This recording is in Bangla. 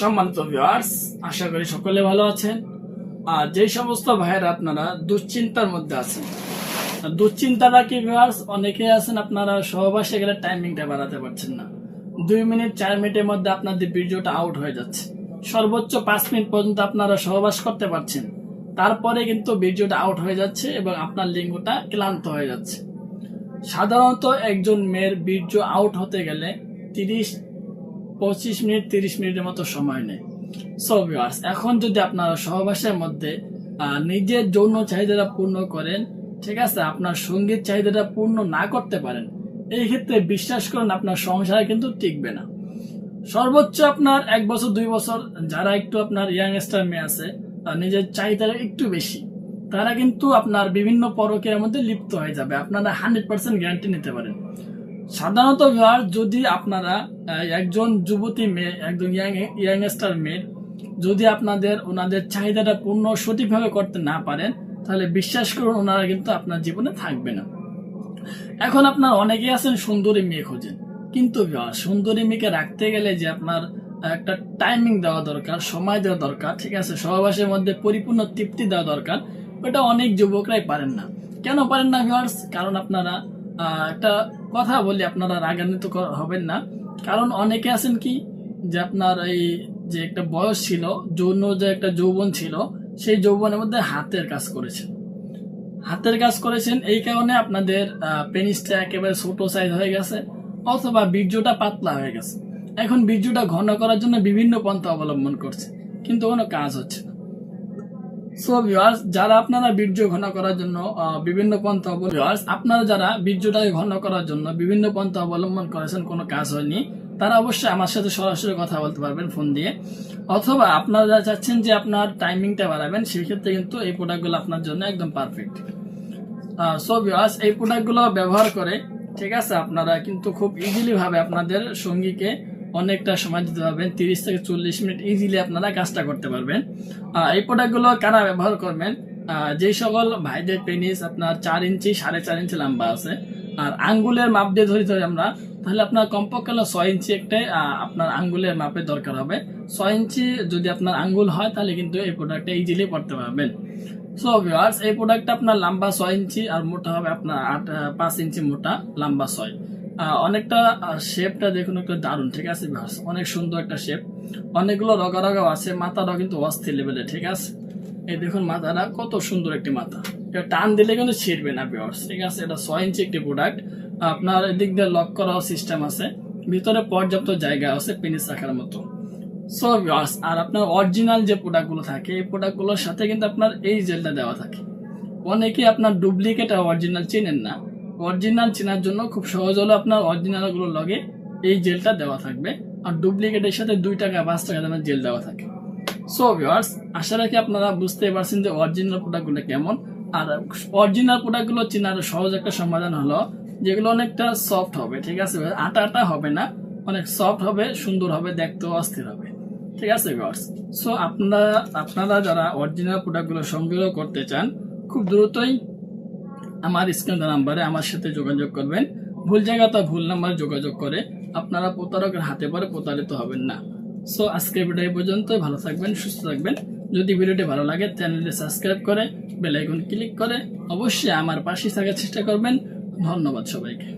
সম্মানিত ভিউয়ার্স, আশা করি সকলে ভালো আছেন। আর যে সমস্ত ভাইয়েরা আপনারা দুশ্চিন্তার মধ্যে আছেন, দুশ্চিন্তাটা কি ভিউয়ার্স, অনেকে আছেন আপনারা সহবাসে গেলে টাইমিংটা বাড়াতে পারছেন না। 2 মিনিট 4 মিনিটের মধ্যে আপনাদের ভিডিওটা আউট হয়ে যাচ্ছে। সর্বোচ্চ 5 মিনিট পর্যন্ত আপনারা সহবাস করতে পারছেন, তারপরে কিন্তু ভিডিওটা আউট হয়ে যাচ্ছে এবং আপনার লিঙ্গটা ক্লান্ত হয়ে যাচ্ছে। সাধারণত একজন মেয়ের বীর্য আউট হতে গেলে 25 মিনিট 30 মিনিটের মতো সময় নেয়। সো ভিউয়ার্স, এখন যদি আপনারা সহবাসের মধ্যে নিজের যৌন চাহিদাটা পূর্ণ করেন, ঠিক আছে, আপনার সঙ্গীত চাহিদাটা পূর্ণ না করতে পারেন, এই ক্ষেত্রে বিশ্বাস করুন আপনার সংসার কিন্তু টিকবে না। সর্বোচ্চ আপনার 1 বছর 2 বছর যারা একটু আপনার ইয়াংস্টার মেয়ে আছে, নিজের চাহিদাটা একটু বেশি, তারা কিন্তু আপনার বিভিন্ন পরকীয়ার মধ্যে লিপ্ত হয়ে যাবে। আপনারা 100% গ্যারান্টি নিতে পারেন। সাধারণত ভিউয়ার, যদি আপনারা একজন যুবতী মেয়ে, একজন ইয়াংস্টার মেয়ে যদি ওনাদের চাহিদাটা পূর্ণ সঠিকভাবে করতে না পারেন, তাহলে বিশ্বাস করুন ওনারা কিন্তু আপনার জীবনে থাকবে না। এখন আপনার অনেকেই আছেন সুন্দরী মেয়ে খোঁজেন, কিন্তু ভিউয়ার, সুন্দরী মেয়েকে রাখতে গেলে যে আপনার একটা টাইমিং দেওয়া দরকার, সময় দেওয়া দরকার, ঠিক আছে, সহবাসের মধ্যে পরিপূর্ণ তৃপ্তি দেওয়া দরকার, ওটা অনেক যুবকরাই পারেন না। কেন পারেন না ভিউয়ার্স? কারণ আপনারা একটা কথা বলি, আপনারা রাগান্বিত হবেন না। কারণ অনেকে আছেন কি, যে আপনার এই যে একটা বয়স ছিল, যৌন যে একটা যৌবন ছিল, সেই যৌবনের মধ্যে হাতের কাজ করেছেন, এই কারণে আপনাদের পেনিসটা একেবারে ছোট সাইজ হয়ে গেছে, অথবা বীর্যটা পাতলা হয়ে গেছে। এখন বীর্যটা ঘন করার জন্য বিভিন্ন পন্থা অবলম্বন করছে, কিন্তু কোনো কাজ হচ্ছে না। সো ভিউয়ার্স, যারা আপনারা বীর্য ঘন করার জন্য বিভিন্ন পন্থা বীর্যটাকে ঘন করার জন্য বিভিন্ন পন্থা অবলম্বন করেছেন, কোনো কাজ হয়নি, তারা অবশ্যই আমার সাথে সরাসরি কথা বলতে পারবেন ফোন দিয়ে। অথবা আপনারা যারা চাচ্ছেন যে আপনার টাইমিংটা বাড়াবেন, সেই ক্ষেত্রে কিন্তু এই প্রোডাক্টগুলো আপনার জন্য একদম পারফেক্ট। সো ভিউয়ার্স, এই প্রোডাক্টগুলো ব্যবহার করে, ঠিক আছে, আপনারা কিন্তু খুব ইজিলি ভাবে আপনাদের সঙ্গীকে অনেকটা সময় দিতে পারবেন। 30 থেকে 40 মিনিট ইজিলি আপনারা কাজটা করতে পারবেন। এই প্রোডাক্টগুলো কারা ব্যবহার করবেন? যে সকল ভাইদের পেনিস আপনার 4 ইঞ্চি 4.5 ইঞ্চি লম্বা আছে, আর আঙ্গুলের মাপ দিয়ে ধরি আমরা, তাহলে আপনার কমপক্ষে 6 ইঞ্চি একটাই আপনার আঙ্গুলের মাপের দরকার হবে। 6 ইঞ্চি যদি আপনার আঙ্গুল হয়, তাহলে কিন্তু এই প্রোডাক্টটা ইজিলি পড়তে পারবেন। সো ভিউয়ার্স, এই প্রোডাক্টটা আপনার লম্বা 6 ইঞ্চি আর মোটা হবে আপনার 5 ইঞ্চি মোটা, লম্বা 6। অনেকটা শেপটা দেখুন, একটা দারুণ, ঠিক আছে ভিউয়ার্স, অনেক সুন্দর একটা শেপ। অনেকগুলো রগা রগাও আছে, মাথাটাও কিন্তু অস্থির লেভেলে, ঠিক আছে। এই দেখুন মাথাটা কত সুন্দর একটি মাথা, এটা টান দিলে কিন্তু ছিঁড়বে না ভিউয়ার্স, ঠিক আছে। এটা 6 ইঞ্চি একটি প্রোডাক্ট। আপনার এদিক দিয়ে লক করার সিস্টেম আছে, ভিতরে পর্যাপ্ত জায়গা আছে পেনিস রাখার মতো। সো ভিউয়ার্স, আর আপনার অরিজিনাল যে প্রোডাক্টগুলো থাকে, এই প্রোডাক্টগুলোর সাথে কিন্তু আপনার এই জেলটা দেওয়া থাকে। অনেকেই আপনার ডুপ্লিকেট আর অরিজিনাল চেনেন না। অরিজিনাল চেনার জন্য খুব সহজ হলো, আপনার অরিজিনালগুলোর লগে এই জেলটা দেওয়া থাকবে, আর ডুপ্লিকেটের সাথে 2 টাকা 5 টাকা দামের জেল দেওয়া থাকে। সো ভিউয়ার্স, আশা রাখি আপনারা বুঝতে পারছেন যে অরিজিনাল প্রোডাক্টগুলো কেমন। আর অরিজিনাল প্রোডাক্টগুলো চেনার সহজ একটা সমাধান হলো, যেগুলো অনেকটা সফট হবে, ঠিক আছে, আটা আটা হবে না, অনেক সফট হবে, সুন্দর হবে, দেখতেও অস্থির হবে, ঠিক আছে ভিউয়ার্স। সো আপনারা যারা অরিজিনাল প্রোডাক্টগুলো সংগ্রহ করতে চান, খুব দ্রুতই আমার স্ক্রিন নাম্বারে আমার সাথে যোগাযোগ করবেন। ভুল জায়গাতে ভুল নাম্বারে যোগাযোগ করে আপনারা প্রতারকের হাতে পরে প্রতারিত হবেন না। সো আজকের ভিডিও এই পর্যন্তই। ভালো থাকবেন, সুস্থ থাকবেন। যদি ভিডিওটি ভালো লাগে, চ্যানেলটি সাবস্ক্রাইব করে বেল আইকন ক্লিক করে অবশ্যই আমার পাশে থাকার চেষ্টা করবেন। ধন্যবাদ সবাইকে।